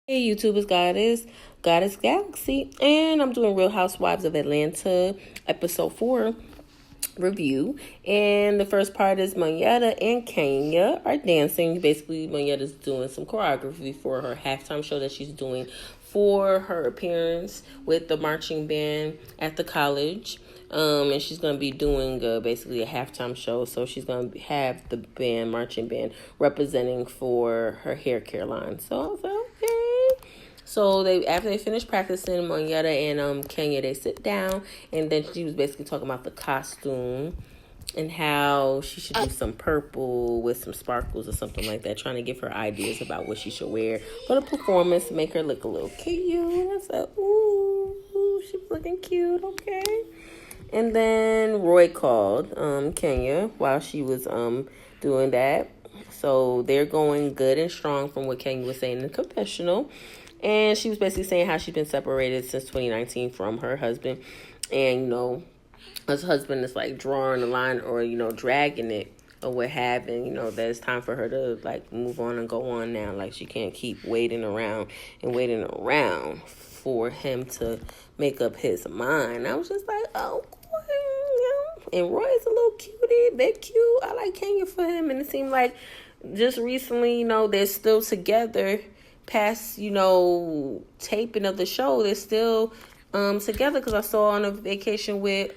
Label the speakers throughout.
Speaker 1: Hey YouTube, it's Goddess Galaxy, and I'm doing Real Housewives of Atlanta episode 4 review. And the first part is Monyetta and Kenya are dancing. Basically, Monyetta's doing some choreography for her halftime show that she's doing for her appearance with the marching band at the college. And she's going to be doing basically a halftime show. So she's going to have the marching band, representing for her hair care line. So I was like, okay. So after they finish practicing, Monyetta and Kenya, they sit down, and then she was basically talking about the costume and how she should do some purple with some sparkles or something like that, trying to give her ideas about what she should wear for the performance to make her look a little cute. I said, ooh, she's looking cute, okay. And then Roy called Kenya while she was doing that. So they're going good and strong from what Kenya was saying in the confessional. And she was basically saying how she's been separated since 2019 from her husband. And, his husband is like drawing the line or, dragging it or what have. And, that it's time for her to like move on and go on now. Like she can't keep waiting around for him to make up his mind. I was just like, oh, and Roy's a little cutie. They're cute. I like Kenya for him. And it seemed like just recently, they're still together. Past, taping of the show, they're still together, because I saw on a vacation with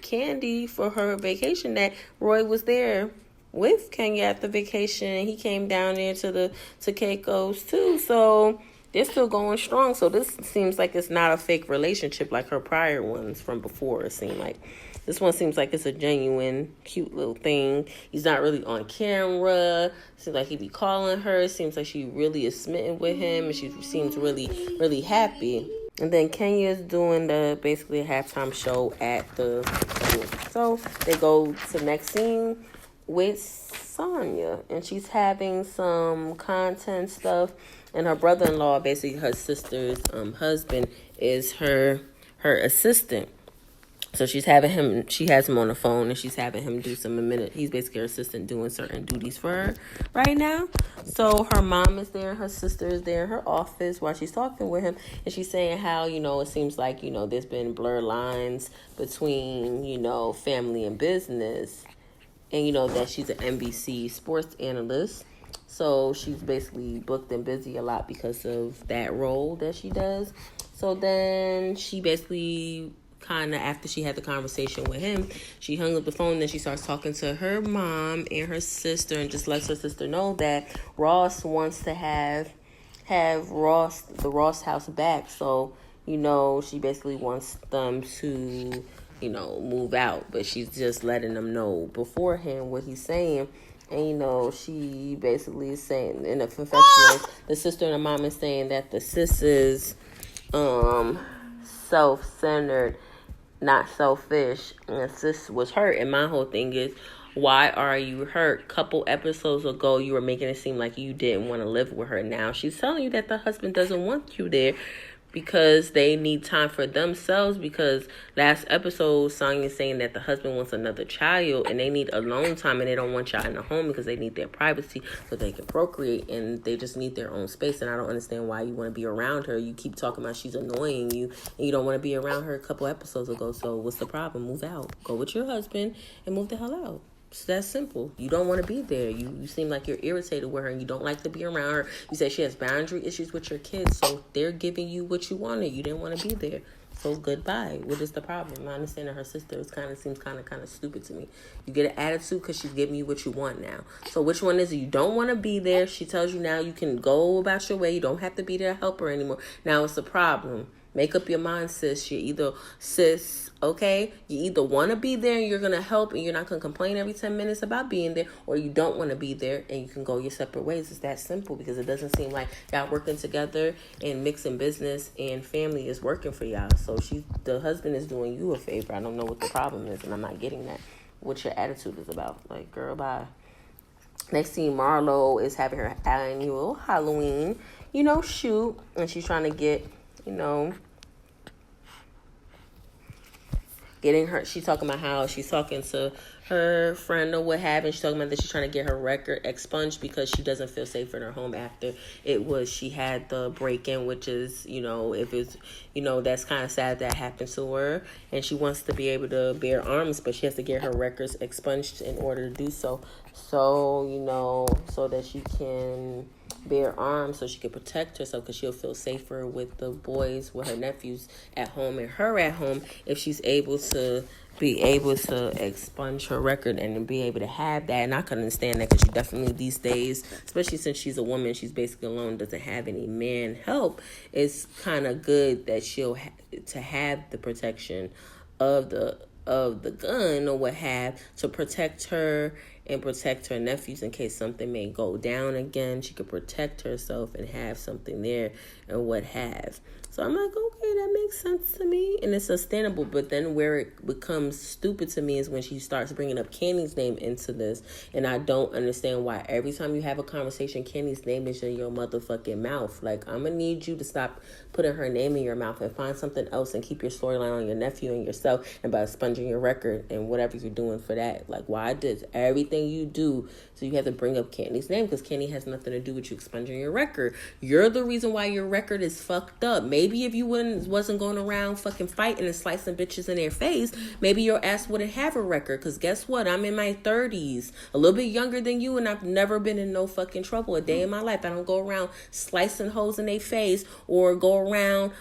Speaker 1: Candy for her vacation that Roy was there with Kenya at the vacation. He came down there to Keiko's too. So they're still going strong. So this seems like it's not a fake relationship like her prior ones from before. It seemed like this one seems like it's a genuine, cute little thing. He's not really on camera. Seems like he be calling her. Seems like she really is smitten with him, and she seems really, really happy. And then Kenya is doing basically a halftime show at the school. So they go to the next scene with Sonya, and she's having some content stuff. And her brother-in-law, basically her sister's husband, is her assistant. So she has him on the phone, and she's having him do he's basically her assistant doing certain duties for her right now. So her mom is there, her sister is there in her office while she's talking with him, and she's saying how, it seems like, there's been blurred lines between, family and business, and, that she's an NBC sports analyst. So she's basically booked and busy a lot because of that role that she does. So then she basically kind of, after she had the conversation with him, she hung up the phone. Then she starts talking to her mom and her sister, and just lets her sister know that Ross wants to have the Ross house back. So she basically wants them to move out, but she's just letting them know beforehand what he's saying. And she basically is saying in the confessional, the sister and the mom is saying that the sis is self-centered, not selfish, and sis was hurt. And my whole thing is, why are you hurt? Couple episodes ago, you were making it seem like you didn't want to live with her. Now she's telling you that the husband doesn't want you there because they need time for themselves. Because last episode, Sonya's saying that the husband wants another child, and they need alone time, and they don't want y'all in the home because they need their privacy so they can procreate, and they just need their own space. And I don't understand why you want to be around her. You keep talking about she's annoying you, and you don't want to be around her a couple episodes ago. So what's the problem? Move out. Go with your husband and move the hell out. It's that simple. You don't want to be there. You seem like you're irritated with her, and you don't like to be around her. You say she has boundary issues with your kids, so they're giving you what you wanted. You didn't want to be there. So goodbye. What is the problem? I understand that her sister seems kind of stupid to me. You get an attitude because she's giving you what you want now. So which one is it? You don't want to be there. She tells you now you can go about your way. You don't have to be there to help her anymore. Now it's a problem. Make up your mind, sis. Okay? You either want to be there and you're going to help and you're not going to complain every 10 minutes about being there, or you don't want to be there and you can go your separate ways. It's that simple, because it doesn't seem like y'all working together and mixing business and family is working for y'all. So the husband is doing you a favor. I don't know what the problem is, and I'm not getting that. What your attitude is about. Like, girl, bye. Next thing, Marlo is having her annual Halloween, shoot, and she's trying to get, getting her, she's talking about how she's talking to her friend or what have, and she's talking about that she's trying to get her record expunged because she doesn't feel safe in her home after she had the break-in, which is, if it's, that's kind of sad that happened to her, and she wants to be able to bear arms, but she has to get her records expunged in order to do so. So, so that she can bear arms, so she can protect herself, because she'll feel safer with the boys, with her nephews at home and her at home, if she's able to expunge her record and be able to have that. And I can understand that, because she definitely these days, especially since she's a woman, she's basically alone, doesn't have any man help. It's kind of good that she'll to have the protection of the gun or what have, to protect her and protect her nephews in case something may go down again. She could protect herself and have something there and what have. So I'm like, okay, that makes sense to me, and it's sustainable. But then where it becomes stupid to me is when she starts bringing up Candy's name into this, and I don't understand why every time you have a conversation, Candy's name is in your motherfucking mouth. Like, I'm gonna need you to stop putting her name in your mouth and find something else and keep your storyline on your nephew and yourself, and by expunging your record and whatever you're doing for that. Like, why does everything you do so you have to bring up Candy's name? Because Candy has nothing to do with you expunging your record. You're the reason why your record is fucked up. Maybe if you wasn't going around fucking fighting and slicing bitches in their face, maybe your ass wouldn't have a record. Because guess what? I'm in my 30s, a little bit younger than you, and I've never been in no fucking trouble a day in my life. I don't go around slicing hoes in their face or go around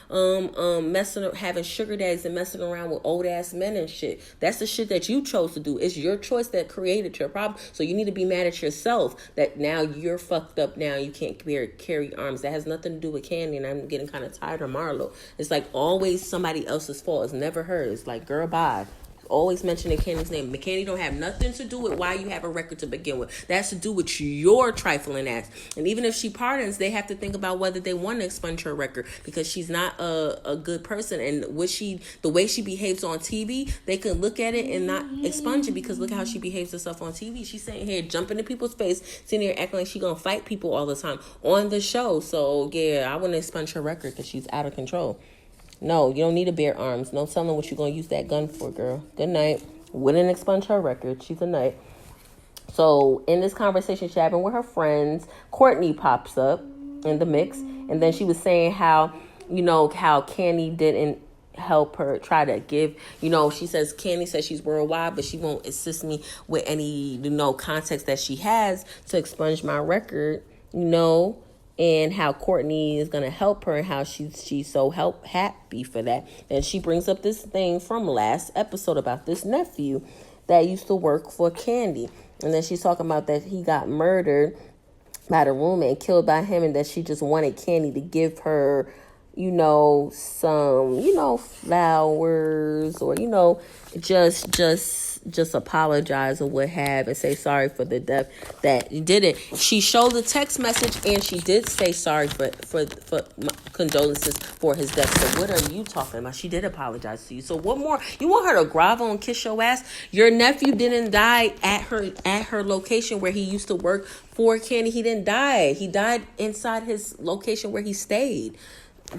Speaker 1: having sugar daddies and messing around with old ass men and shit. That's the shit that you chose to do. It's your choice that created your problem. So you need to be mad at yourself that now you're fucked up. Now you can't carry arms. That has nothing to do with Candy, and I'm getting kind of tired of Marlo. It's like always somebody else's fault. It's never hers. Like, girl, bye. Always mentioning Candy's name. Candy don't have nothing to do with why you have a record to begin with. That has to do with your trifling ass. And even if she pardons, they have to think about whether they want to expunge her record, because she's not a good person. And the way she behaves on TV, they can look at it and not expunge it, because look how she behaves herself on TV. She's sitting here jumping in people's face, sitting here acting like she's gonna fight people all the time on the show. So yeah, I wouldn't expunge her record because she's out of control. No, you don't need to bear arms. No telling what you're going to use that gun for, girl. Good night. Wouldn't expunge her record. She's a nut. So in this conversation she's having with her friends, Courtney pops up in the mix. And then she was saying how Candy didn't help her try to give, she says, Candy says she's worldwide, but she won't assist me with any, context that she has to expunge my record, and how Courtney is going to help her, and how she's so happy for that. And she brings up this thing from last episode about this nephew that used to work for Candy. And then she's talking about that he got murdered by the roommate, killed by him, and that she just wanted Candy to give her, some, flowers, or, just apologize or what have, and say sorry for the death that you did it. She showed the text message, and she did say sorry for condolences for his death. So what are you talking about? She did apologize to you. So what more? You want her to grovel and kiss your ass? Your nephew didn't die at her location where he used to work for Candy. He didn't die. He died inside his location where he stayed,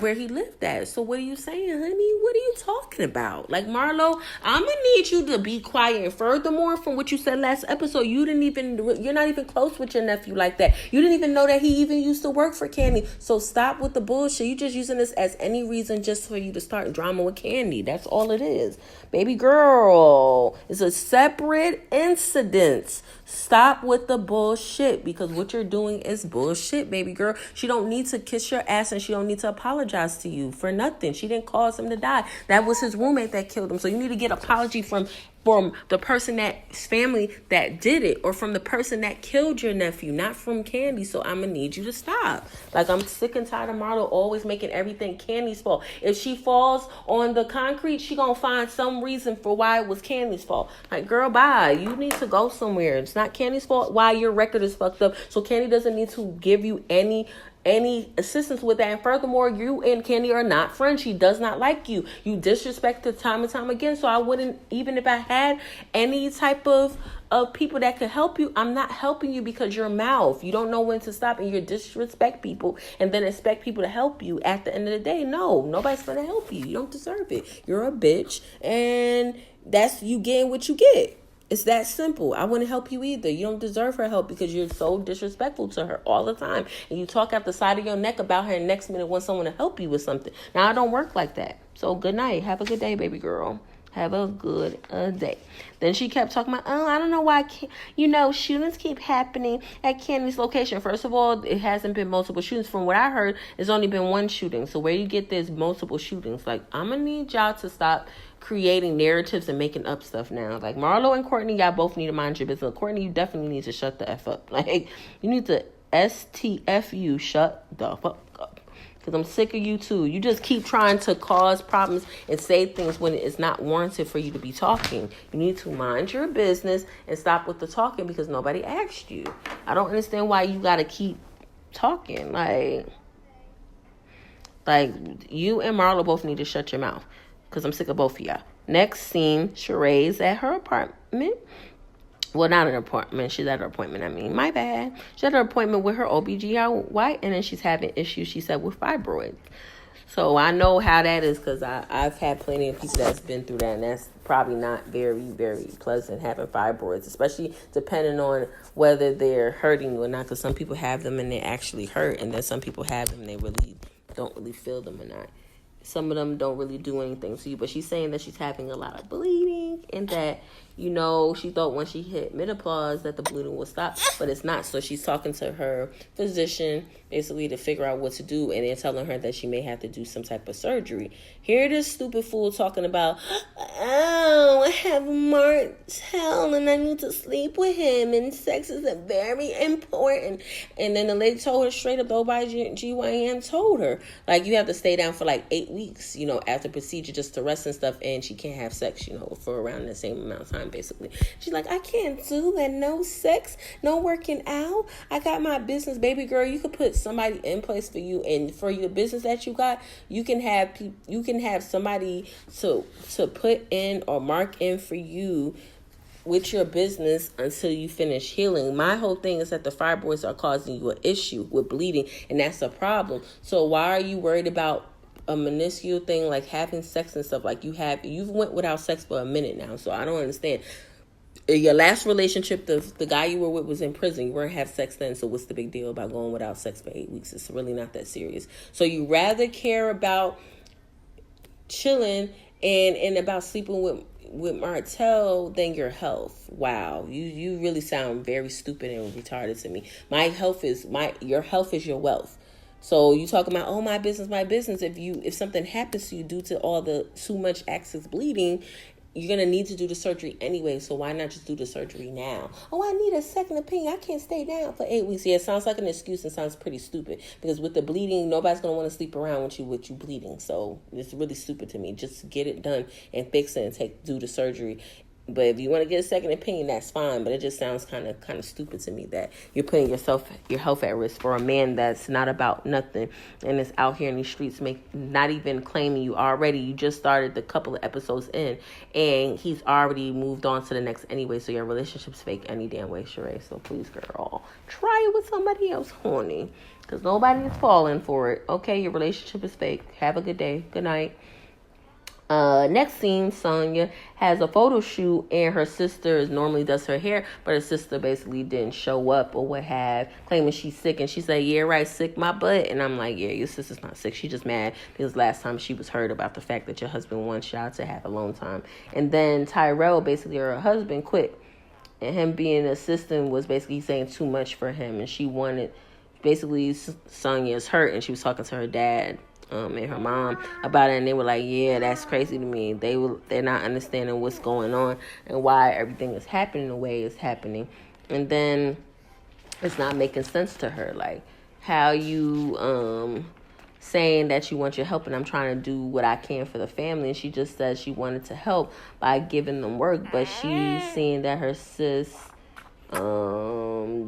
Speaker 1: where he lived at. So what are you saying, honey? What are you talking about? Like, Marlo, I'm gonna need you to be quiet. And furthermore, from what you said last episode, you're not even close with your nephew like that. You didn't even know that he even used to work for Candy. So stop with the bullshit. You just using this as any reason just for you to start drama with Candy. That's all it is. Baby girl, it's a separate incident. Stop with the bullshit, because what you're doing is bullshit, baby girl. She don't need to kiss your ass, and she don't need to apologize to you for nothing. She didn't cause him to die. That was his roommate that killed him. So you need to get apology from the person that's family that did it, or from the person that killed your nephew, not from Candy. So I'm gonna need you to stop. Like, I'm sick and tired of Marlo always making everything Candy's fault. If she falls on the concrete, she gonna find some reason for why it was Candy's fault. Like, girl, bye. You need to go somewhere. It's not Candy's fault why your record is fucked up. So Candy doesn't need to give you any assistance with that. And furthermore, you and Candy are not friends. She does not like you. You disrespect her time and time again. So I wouldn't, even if I had any type of people that could help you, I'm not helping you, because your mouth, you don't know when to stop, and you disrespect people and then expect people to help you. At the end of the day, no, nobody's gonna help you. You don't deserve it. You're a bitch, and that's you getting what you get. It's that simple. I wouldn't help you either. You don't deserve her help because you're so disrespectful to her all the time. And you talk out the side of your neck about her and next minute want someone to help you with something. Now, I don't work like that. So good night. Have a good day, baby girl. Have a good day. Then she kept talking about, I don't know why I can't, shootings keep happening at Candy's location. First of all, it hasn't been multiple shootings. From what I heard, it's only been one shooting. So where you get this multiple shootings? Like, I'm going to need y'all to stop creating narratives and making up stuff now. Like, Marlo and Courtney, y'all both need to mind your business. Courtney, you definitely need to shut the F up. Like, you need to STFU, shut the fuck up. Because I'm sick of you too. You just keep trying to cause problems and say things when it's not warranted for you to be talking. You need to mind your business and stop with the talking because nobody asked you. I don't understand why you got to keep talking. Like, you and Marlo both need to shut your mouth because I'm sick of both of y'all. Next scene, Sheree's at her apartment. Well, not an apartment. She's at her appointment. My bad. She's at her appointment with her OBGYN, and then she's having issues, she said, with fibroids. So I know how that is because I've had plenty of people that's been through that, and that's probably not very, very pleasant having fibroids, especially depending on whether they're hurting you or not, because some people have them and they actually hurt, and then some people have them and they really don't really feel them or not. Some of them don't really do anything to you, but she's saying that she's having a lot of bleeding and that, she thought when she hit menopause that the bleeding will stop, but it's not. So she's talking to her physician basically to figure out what to do, and they're telling her that she may have to do some type of surgery. Here this stupid fool talking about, I have Martell and I need to sleep with him and sex is very important. And then the lady told her straight up, the OBGYN told her, like, you have to stay down for like 8 weeks, after procedure just to rest and stuff, and she can't have sex, for around the same amount of time, basically. She's like, I can't do that. No sex, no working out. I got my business, baby girl. You could put somebody in place for you, and for your business that you got, you can have somebody to put in or mark in for you with your business until you finish healing. My whole thing is that the fibroids are causing you an issue with bleeding, and that's a problem. So why are you worried about a minuscule thing like having sex and stuff? Like, you've went without sex for a minute now, so I don't understand. Your last relationship, the guy you were with was in prison. You weren't have sex then, so what's the big deal about going without sex for 8 weeks? It's really not that serious. So you rather care about chilling and about sleeping with Martell than your health. Wow, you really sound very stupid and retarded to me. Your health is your wealth. So you talking about, my business. If something happens to you due to too much excess bleeding, you're going to need to do the surgery anyway, so why not just do the surgery now? I need a second opinion. I can't stay down for 8 weeks. Yeah, it sounds like an excuse and sounds pretty stupid, because with the bleeding, nobody's going to want to sleep around with you bleeding. So it's really stupid to me. Just get it done and fix it and do the surgery. But if you want to get a second opinion, that's fine. But it just sounds kind of stupid to me that you're putting your health at risk for a man that's not about nothing and is out here in these streets, not even claiming you already. You just started the couple of episodes in, and he's already moved on to the next anyway. So your relationship's fake any damn way, Sheree. So please, girl, try it with somebody else, horny, because nobody is falling for it. Okay, your relationship is fake. Have a good day. Good night. Next scene, Sonya has a photo shoot, and her sister normally does her hair, but her sister basically didn't show up or what have, claiming she's sick. And she said, yeah, right, sick my butt. And I'm like, yeah, your sister's not sick. She's just mad because last time she was heard about the fact that your husband wants y'all to have alone time. And then Tyrell, basically her husband, quit. And him being an assistant was basically saying too much for him. And she wanted, basically, Sonya's hurt, and she was talking to her dad and her mom about it, and they were like, yeah, that's crazy to me. They're not understanding what's going on and why everything is happening the way it's happening. And then it's not making sense to her, like how you saying that you want your help, and I'm trying to do what I can for the family. And she just said she wanted to help by giving them work, but she's seeing that her sis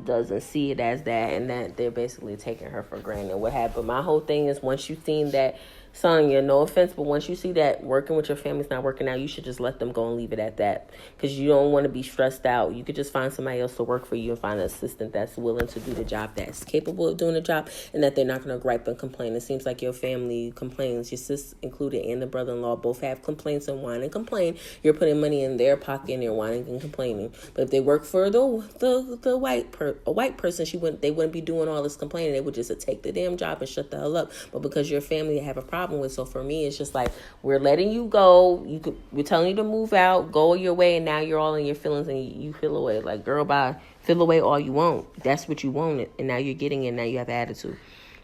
Speaker 1: doesn't see it as that, and that they're basically taking her for granted. What happened? My whole thing is, once you've seen that Sonya, no offense, but once you see that working with your family's not working out, you should just let them go and leave it at that. Because you don't want to be stressed out. You could just find somebody else to work for you and find an assistant that's willing to do the job, that's capable of doing the job, and that they're not going to gripe and complain. It seems like your family complains, your sis included and the brother-in-law both have complaints and whine and complain. You're putting money in their pocket and they're whining and complaining. But if they work for a white person, they wouldn't be doing all this complaining. They would just take the damn job and shut the hell up. But because your family have a problem with, so for me it's just like, we're letting you go, we're telling you to move out, go your way, and now you're all in your feelings and you feel away. Like, girl, bye. Feel away all you want. That's what you wanted, and now you're getting it. Now you have attitude.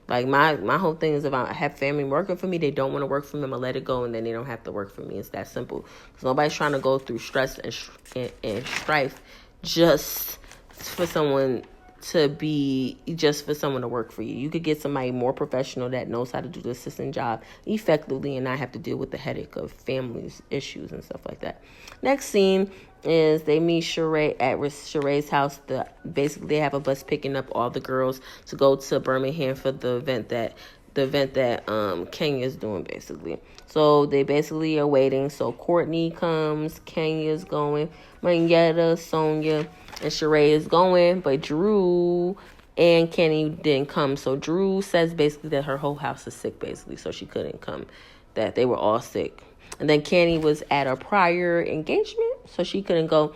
Speaker 1: Like, my whole thing is, if I have family working for me, they don't want to work for me, I'm gonna let it go, and then they don't have to work for me. It's that simple. Because nobody's trying to go through stress and strife just for someone to work for you. You could get somebody more professional that knows how to do the assistant job effectively and not have to deal with the headache of family's issues and stuff like that. Next scene is they meet Sheree at Sheree's house. Basically they have a bus picking up all the girls to go to Birmingham for the event that Kenya's doing, basically. So they basically are waiting. So Courtney comes, Kenya's going, Monyetta, Sonia, and Sheree is going, but Drew and Kenny didn't come. So Drew says basically that her whole house is sick, basically, so she couldn't come, that they were all sick. And then Kenny was at a prior engagement, so she couldn't go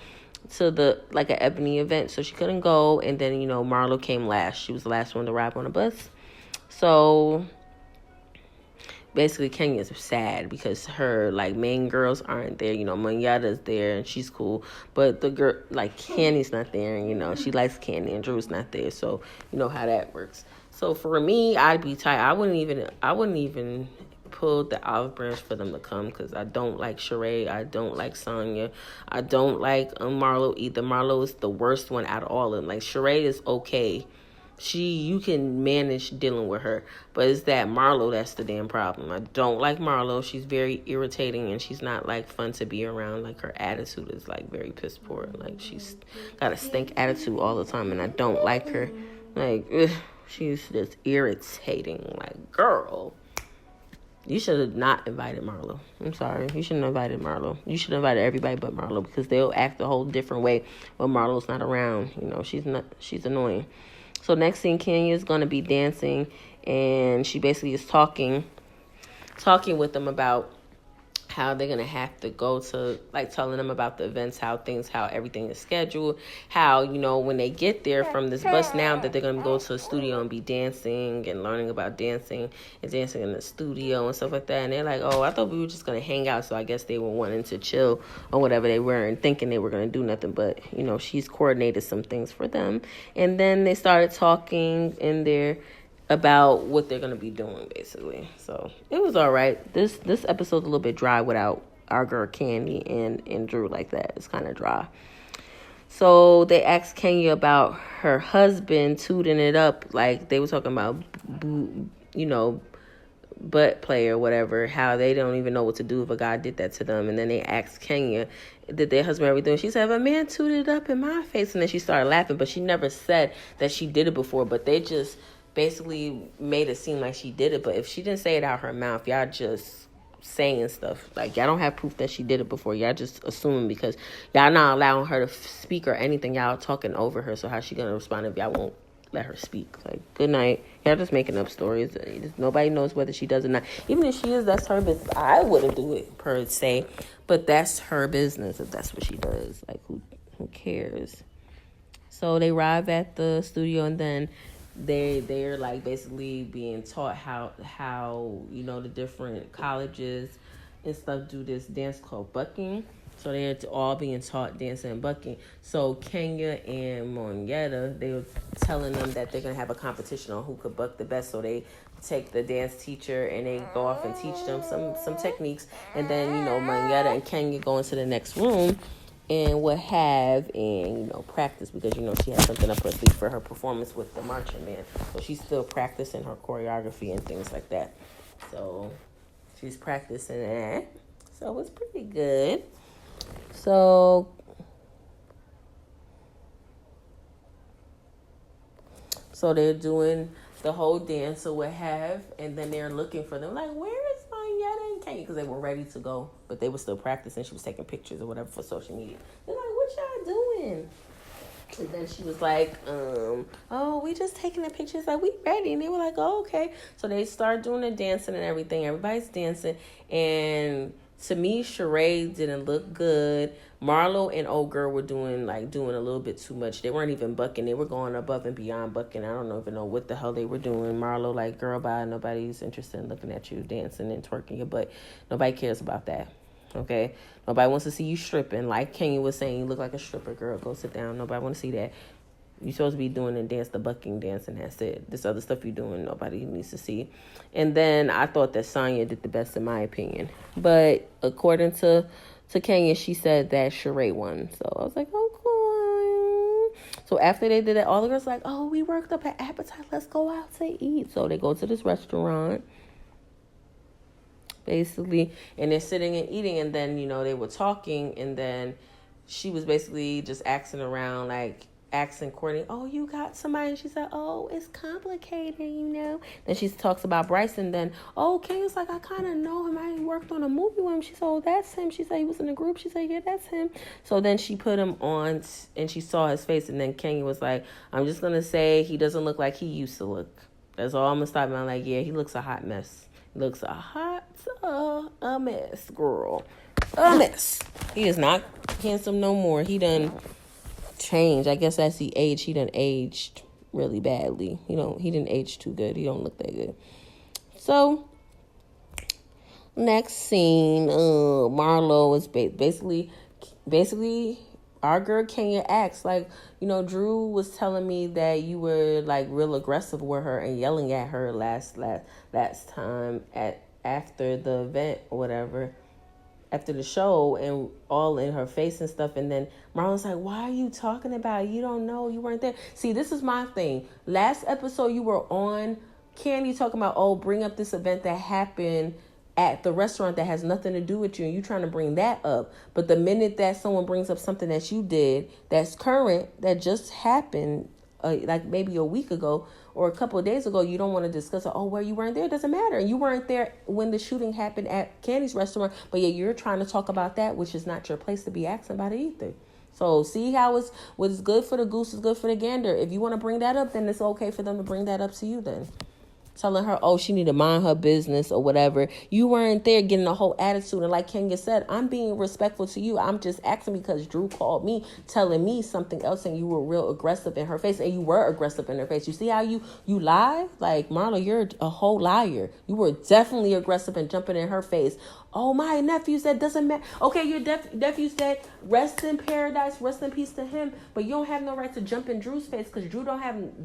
Speaker 1: to an Ebony event, so she couldn't go. And then, Marlo came last. She was the last one to ride on the bus. So basically Kenya's sad because her main girls aren't there. Monyetta's there and she's cool, but the girl Candy's not there, and she likes Candy, and Drew's not there, so you know how that works. So for me, I'd be tight. I wouldn't even pull the olive branch for them to come, because I don't like Sheree, I don't like Sonya, I don't like Marlo either. Marlo is the worst one out of all of them. Sheree is okay. You can manage dealing with her, but it's that Marlo that's the damn problem. I don't like Marlo. She's very irritating, and she's not fun to be around. Her attitude is very piss poor. She's got a stink attitude all the time, and I don't like her. She's just irritating. Girl, you should have not invited Marlo. I'm sorry. You shouldn't have invited Marlo. You should have invited everybody but Marlo, because they'll act a whole different way when Marlo's not around. She's annoying. So next scene, Kenya's going to be dancing, and she basically is talking with them about how they're going to have to go to, telling them about the events, how everything is scheduled, how, when they get there from this bus now, that they're going to go to a studio and be dancing and learning about dancing and dancing in the studio and stuff like that. And they're like, oh, I thought we were just going to hang out. So I guess they were wanting to chill or whatever they were, and thinking they were going to do nothing. But, she's coordinated some things for them. And then they started talking in there about what they're going to be doing, basically. So it was all right. This episode's a little bit dry without our girl Candy and Drew like that. It's kind of dry. So they asked Kenya about her husband tooting it up. They were talking about, butt play or whatever, how they don't even know what to do if a guy did that to them. And then they asked Kenya, did their husband ever do it? She said, if a man tooted up in my face. And then she started laughing, but she never said that she did it before. But they just basically made it seem like she did it. But if she didn't say it out her mouth, y'all just saying stuff. Y'all don't have proof that she did it before. Y'all just assuming, because y'all not allowing her to speak or anything. Y'all talking over her. So how's she gonna respond if y'all won't let her speak? Good night. Y'all just making up stories. Nobody knows whether she does or not. Even if she is, that's her business. I wouldn't do it per se, but that's her business if that's what she does. Who cares? So they arrive at the studio, and then they're basically being taught how the different colleges and stuff do this dance called bucking. So they're all being taught dancing and bucking. So Kenya and Monyetta, they were telling them that they're gonna have a competition on who could buck the best. So they take the dance teacher and they go off and teach them some techniques, and then Monyetta and Kenya go into the next room and practice, because she has something up her sleeve for her performance with the marching band. So she's still practicing her choreography and things like that. So she's practicing that. So it's pretty good. So they're doing the whole dance or what have, and then they're looking for them. Where is Kenya, because they were ready to go, but they were still practicing. She was taking pictures or whatever for social media. They're like, what y'all doing? And then she was like, oh, we just taking the pictures, like, we ready. And they were like, oh, okay. So they started doing the dancing and everything. Everybody's dancing. And to me, Sheree didn't look good. Marlo and old girl were doing a little bit too much. They weren't even bucking. They were going above and beyond bucking. I don't even know what the hell they were doing. Marlo, like, girl, bye. Nobody's interested in looking at you dancing and twerking your butt. Nobody cares about that. Okay? Nobody wants to see you stripping. Like Kenya was saying, you look like a stripper, girl. Go sit down. Nobody want to see that. You're supposed to be doing and dance the bucking dance, and that's it. This other stuff you're doing, nobody needs to see. And then I thought that Sonya did the best in my opinion. But according to Kenya, she said that Sheree won. So I was like, oh, cool. So after they did it, all the girls were like, oh, we worked up an appetite. Let's go out to eat. So they go to this restaurant, basically, and they're sitting and eating. And then, they were talking. And then she was basically just asking around, like, asking Courtney, oh, you got somebody? And she said, oh, it's complicated, Then she talks about Bryson. Then, oh, Kenya's like, I kind of know him. I worked on a movie with him. She said, oh, that's him. She said he was in the group. She said, yeah, that's him. So then she put him on, and she saw his face. And then Kenya was like, I'm just going to say he doesn't look like he used to look. That's all I'm going to stop. And I'm like, yeah, he looks a hot mess. He looks a mess, girl. A mess. He is not handsome no more. He done changed. I guess as he aged, he done aged really badly. He didn't age too good. He don't look that good. So next scene, Marlo was basically our girl Kenya asked, like, Drew was telling me that you were like real aggressive with her and yelling at her last time after the event or whatever, after the show, and all in her face and stuff. And then Marlon's like, why are you talking about it? You don't know. You weren't there. See, this is my thing. Last episode you were on, Candy talking about, oh, bring up this event that happened at the restaurant that has nothing to do with you, and you trying to bring that up. But the minute that someone brings up something that you did that's current, that just happened, like maybe a week ago or a couple of days ago, you don't want to discuss it. Oh, well, you weren't there. It doesn't matter. You weren't there when the shooting happened at Candy's restaurant, but yeah, you're trying to talk about that, which is not your place to be asking about it either. So see how what's good for the goose is good for the gander. If you want to bring that up, then it's okay for them to bring that up to you then. Telling her, oh, she need to mind her business or whatever. You weren't there getting a whole attitude. And like Kenya said, I'm being respectful to you. I'm just asking because Drew called me, telling me something else, and you were real aggressive in her face. And you were aggressive in her face. You see how you lie? Like, Marlo, you're a whole liar. You were definitely aggressive and jumping in her face. Oh, my nephew said doesn't matter. Okay, your nephew said rest in paradise, rest in peace to him. But you don't have no right to jump in Drew's face because Drew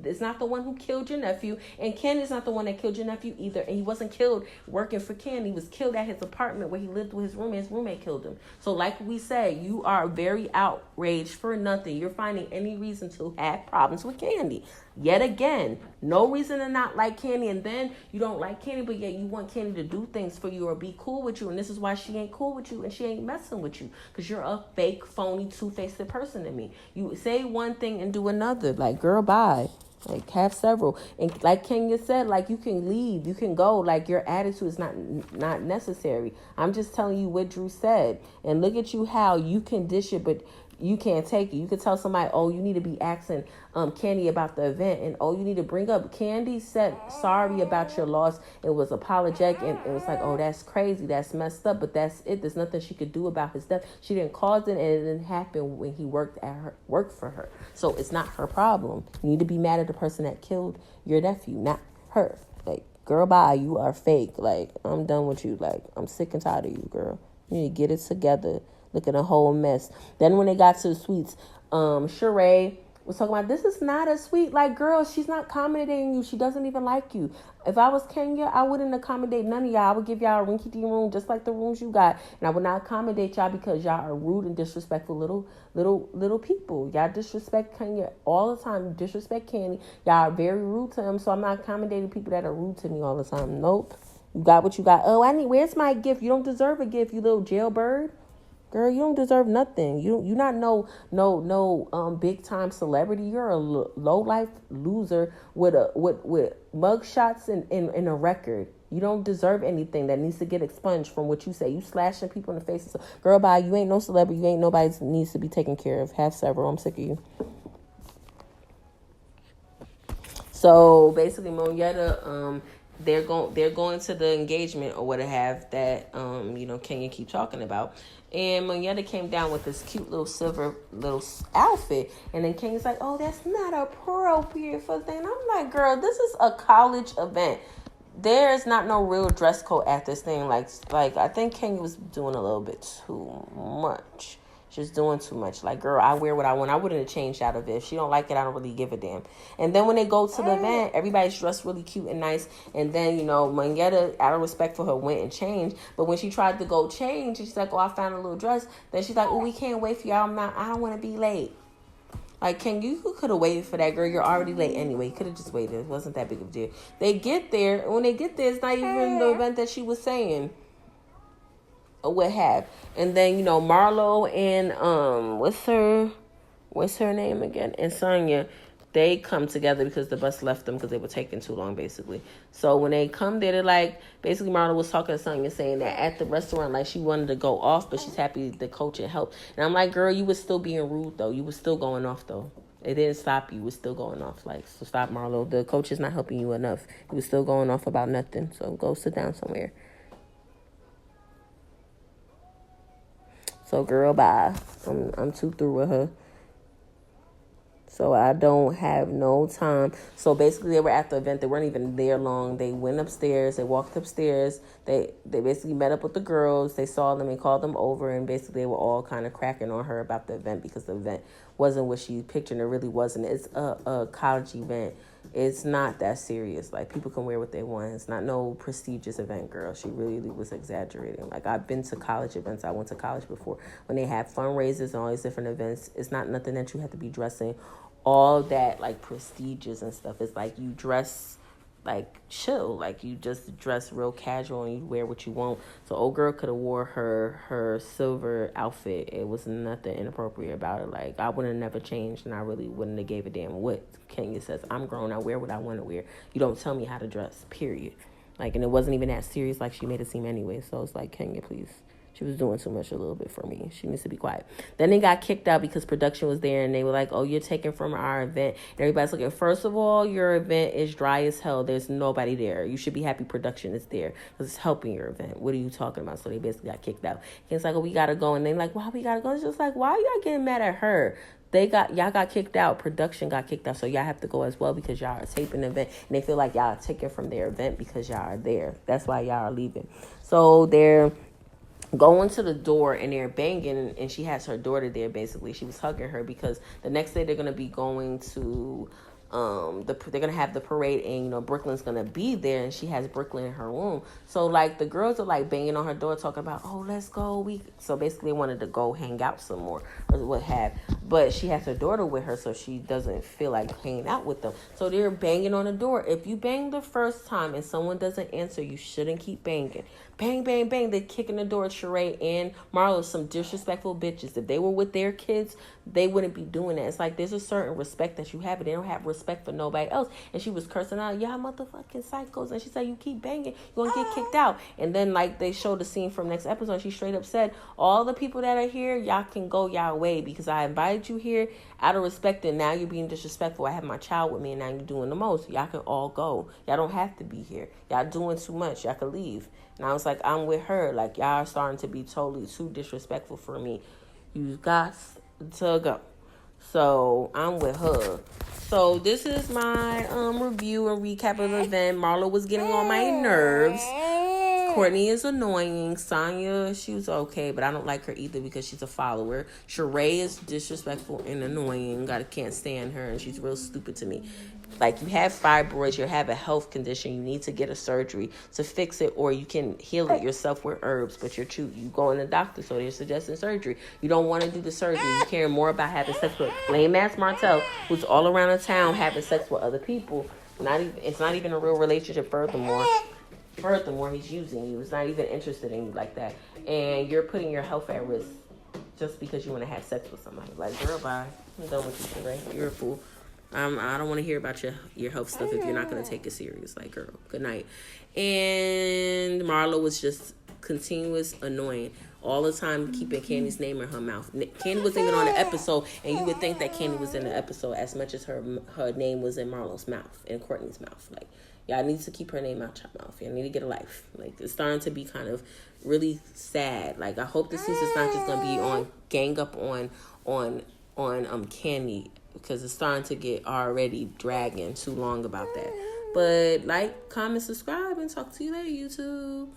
Speaker 1: is not the one who killed your nephew. And Candy's not the one that killed your nephew either. And he wasn't killed working for Candy. He was killed at his apartment where he lived with his roommate. His roommate killed him. So like we said, you are very outraged for nothing. You're finding any reason to have problems with Candy. Yet again, no reason to not like Candy, and then you don't like Candy, but yet you want Candy to do things for you or be cool with you, and this is why she ain't cool with you and she ain't messing with you, because you're a fake, phony, two-faced person to me. You say one thing and do another. Like, girl, bye. Like, have several. And like Kenya said, like, you can leave, you can go. Like, your attitude is not necessary. I'm just telling you what Drew said, and look at you how you can dish it, but you can't take it. You could tell somebody, oh, you need to be asking Candy about the event, and oh, you need to bring up Candy said sorry about your loss. It was apologetic, and it was like, oh, that's crazy, that's messed up, but that's it. There's nothing she could do about his death. She didn't cause it, and it didn't happen when he worked for her. So it's not her problem. You need to be mad at the person that killed your nephew, not her. Like, girl, bye. You are fake. Like, I'm done with you. Like, I'm sick and tired of you, girl. You need to get it together. Looking a whole mess. Then when they got to the suites, Sheree was talking about, this is not a suite. Like, girl, she's not accommodating you. She doesn't even like you. If I was Kenya, I wouldn't accommodate none of y'all. I would give y'all a rinky-dink room just like the rooms you got. And I would not accommodate y'all because y'all are rude and disrespectful little people. Y'all disrespect Kenya all the time. You disrespect Candy. Y'all are very rude to him. So I'm not accommodating people that are rude to me all the time. Nope. You got what you got. Oh, where's my gift? You don't deserve a gift, you little jailbird. Girl, you don't deserve nothing. You not no big time celebrity. You're a low life loser with mug shots and a record. You don't deserve anything that needs to get expunged from what you say. You slashing people in the face. Girl, bye. You ain't no celebrity. You ain't nobody needs to be taken care of. Have several. I'm sick of you. So basically, Monietta, they're going to the engagement or what have that Kenya keep talking about. And Monietta came down with this cute little silver little outfit, and then Kenya's like, "Oh, that's not appropriate for thing." I'm like, "Girl, this is a college event. There's not no real dress code at this thing. Like I think Kenya was doing a little bit too much." She's doing too much. Like, girl, I wear what I want. I wouldn't have changed out of it. If she don't like it, I don't really give a damn. And then when they go to the event, everybody's dressed really cute and nice. And then, Monietta, out of respect for her, went and changed. But when she tried to go change, she's like, "Oh, I found a little dress." Then she's like, "Oh, we can't wait for y'all. I don't want to be late." Like, Ken, you could have waited for that, girl. You're already late anyway. You could have just waited. It wasn't that big of a deal. They get there. And when they get there, it's not even the event that she was saying. Or what have. And then, Marlo and what's her name again? And Sonya, they come together because the bus left them because they were taking too long, basically. So when they come there, they're like, basically Marlo was talking to Sonya saying that at the restaurant, like, she wanted to go off, but she's happy the coach had helped. And I'm like, girl, you was still being rude, though. You was still going off, though. It didn't stop you. You was still going off. Like, so stop, Marlo. The coach is not helping you enough. You was still going off about nothing. So go sit down somewhere. So, girl, bye. I'm too through with her. So I don't have no time. So basically, they were at the event. They weren't even there long. They went upstairs. They walked upstairs. They basically met up with the girls. They saw them and called them over. And basically, they were all kind of cracking on her about the event because the event wasn't what she pictured. It really wasn't. It's a college event. It's not that serious. Like, people can wear what they want. It's not no prestigious event, girl. She really was exaggerating. Like, I've been to college events. I went to college before. When they have fundraisers and all these different events, it's not nothing that you have to be dressing all that, like, prestigious and stuff. It's like you dress, like, chill. Like, you just dress real casual and you wear what you want. So old girl could have wore her silver outfit. It was nothing inappropriate about it. Like, I would have never changed, and I really wouldn't have gave a damn what Kenya says. I'm grown. I wear what I want to wear. You don't tell me how to dress, period. Like, and it wasn't even that serious like she made it seem anyway. So it's like, Kenya, please. She was doing too much a little bit for me. She needs to be quiet. Then they got kicked out because production was there, and they were like, "Oh, you're taken from our event." And everybody's looking. First of all, your event is dry as hell. There's nobody there. You should be happy production is there because it's helping your event. What are you talking about? So they basically got kicked out. And it's like, "Oh, we got to go." And they're like, "Why we got to go?" It's just like, why are y'all getting mad at her? Y'all got kicked out. Production got kicked out. So y'all have to go as well because y'all are taping the event. And they feel like y'all are taken from their event because y'all are there. That's why y'all are leaving. So they're going to the door and they're banging, and she has her daughter there. Basically, she was hugging her because the next day they're going to be going to they're gonna have the parade, and Brooklyn's gonna be there, and she has Brooklyn in her room. So like the girls are like banging on her door talking about, "Oh, let's go." So basically wanted to go hang out some more or what have, but she has her daughter with her, so she doesn't feel like hanging out with them. So they're banging on the door. If you bang the first time and someone doesn't answer, you shouldn't keep banging. Bang, bang, bang. They're kicking the door. Sheree and Marlo, some disrespectful bitches. If they were with their kids, they wouldn't be doing that. It's like there's a certain respect that you have, but they don't have respect for nobody else. And she was cursing out, "Y'all motherfucking psychos." And she said, "You keep banging, you're going to get kicked out." And then like they showed the scene from next episode. She straight up said, "All the people that are here, y'all can go y'all way because I invited you here out of respect, and now you're being disrespectful. I have my child with me, and now you're doing the most. Y'all can all go. Y'all don't have to be here. Y'all doing too much. Y'all can leave." And I was like, I'm with her. Like, y'all are starting to be totally too disrespectful for me. You got to go. So I'm with her. So this is my review and recap of the event. Marlo was getting on my nerves. Courtney is annoying. Sonya, she was okay, but I don't like her either because she's a follower. Sheree is disrespectful and annoying. I can't stand her, and she's real stupid to me. Like, you have fibroids, you have a health condition, you need to get a surgery to fix it, or you can heal it yourself with herbs, but you go in the doctor, so they're suggesting surgery. You don't want to do the surgery. You care more about having sex with lame ass Martell, who's all around the town having sex with other people. It's not even a real relationship. Furthermore, he's using you. He's not even interested in you like that. And you're putting your health at risk. just because you want to have sex with somebody. Like, girl, bye. I'm done with you, right? You're a fool. I don't want to hear about your health stuff if you're not going to take it serious. Like, girl, good night. And Marlo was just continuous annoying. All the time keeping Candy's name in her mouth. Candy wasn't even on the episode, and you would think that Candy was in the episode as much as her name was in Marlo's mouth, in Courtney's mouth. Like, y'all need to keep her name out your mouth. Y'all need to get a life. Like, it's starting to be kind of really sad. Like, I hope this season's not just gonna be on gang up on Candy, because it's starting to get already dragging too long about that. But like, comment, subscribe, and talk to you later, YouTube.